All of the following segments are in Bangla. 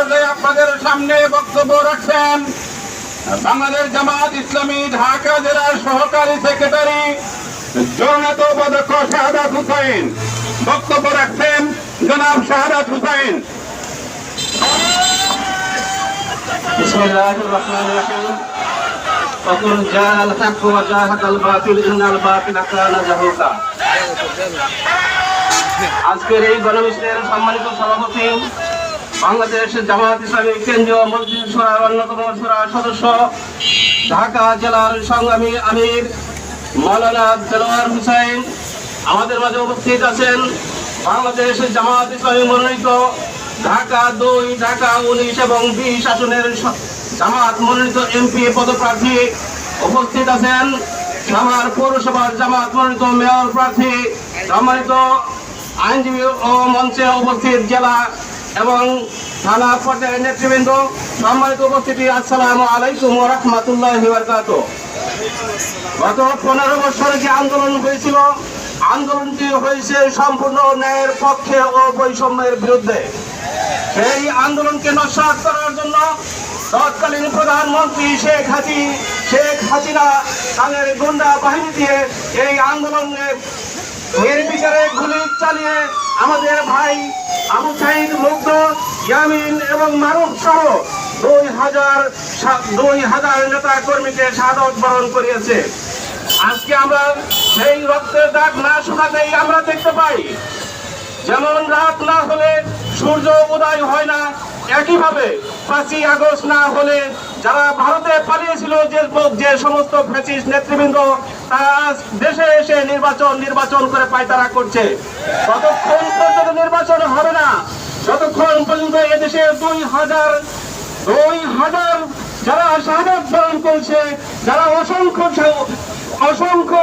পর্যায়ে আপনাদের সামনে বক্তব্য রাখছেন বাংলাদেশ জামাত ইসলামী ঢাকা জেলার সহকারী সেক্রেটারি জননেতা উপাধ্যক্ষ শাহাদাত হোসেন। বক্তব্য রাখছেন জনাব শাহাদাত হোসেন। বিসমিল্লাহির রহমানির রহিম। ওয়াকুল জাআল হাক্কু ওয়া জাহাদাল বাতিল ইন্নাল বাতিলা কানা যাহুকা। আজকের এই গণমিছিলের সম্মানিত সভাপতি, বাংলাদেশ জামাত ইসলামী কেন্দ্রীয় মজলিস শূরার অন্যতম শূরা সদস্য, ঢাকা জেলার সংগ্রামী আমির মাওলানা দেলোয়ার হোসেন, আমাদের মাঝে উপস্থিত আছেন বাংলাদেশ জামাত ইসলামী মনোনীত ঢাকা 2, ঢাকা 19 এবং 20 আসনের জামাত মনোনীত এমপি পদপ্রার্থী, উপস্থিত আছেন সাভার পৌরসভার জামাত মনোনীত মেয়র প্রার্থী, সম্মানিত আইনজীবী ও মঞ্চে উপস্থিত জেলা এবং থানা পর্যায়ের নেতৃবৃন্দ, সম্মানিত উপস্থিতি, আসসালামু আলাইকুম ওয়া রাহমাতুল্লাহি ওয়া বারাকাতুহু। গত 15 বছর যে আন্দোলন হয়েছিল, আন্দোলনটি হয়েছে সম্পূর্ণ ন্যায়ের পক্ষে ও বৈষম্যের বিরুদ্ধে। সেই আন্দোলনকে নস্যাৎ করার জন্য তৎকালীন প্রধানমন্ত্রী শেখ হাসিনা তাদের গুন্ডা বাহিনী দিয়ে এই আন্দোলনের নির্বিচারে গুলি চালিয়ে আমাদের ভাই আবু সাইদ, মুগ্ধ, ইয়ামিন এবং মারুফ সহ 2000 নেতা কর্মীকে শাহাদাত বরণ করিয়েছে। আজকে আমরা সেই রক্তের দাগ না শুকাতেই আমরা দেখতে পাই, যেমন রাত না হলে সূর্য উদয় হয় না, একইভাবে 5ই আগস্ট না হলে যারা ভারতে পালিয়েছিল যে সমস্ত ফ্যাসিস্ট নেতৃবৃন্দ, তারা দেশে এসে নির্বাচন করে পায়তারা করছে। ততক্ষণ পর্যন্ত নির্বাচন হবে না যতক্ষণ পর্যন্ত এদেশে 2000 যারা শাহাদাত বরণ করছে, যারা অসংখ্য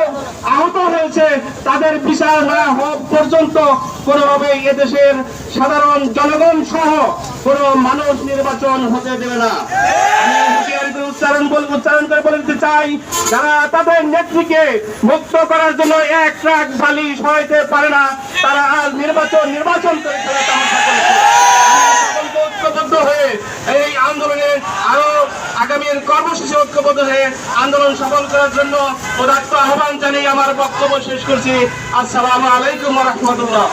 আহত হয়েছে, তাদের বিচার না হওয়া পর্যন্ত কোনোভাবেই এদেশের সাধারণ জনগণ সহ কোন মানুষ নির্বাচন হতে দেবে না। আমি উচ্চারণ করে বলে দিতে চাই, যারা তাদের নেত্রীকে মুক্ত করার জন্য এক ট্রাক বালি সহাইতে পারে না, তারা আজ নির্বাচন করে ফেলে তামাশা করেছে। ঐক্যবদ্ধ হয়ে এই আন্দোলনে আরো আগামীর কর্মসূচি ঐক্যবদ্ধ হয়ে আন্দোলন সফল করার জন্য উদাত্ত আহ্বান জানিয়ে আমার বক্তব্য শেষ করছি। আসসালামু আলাইকুম ওয়া রাহমাতুল্লাহ।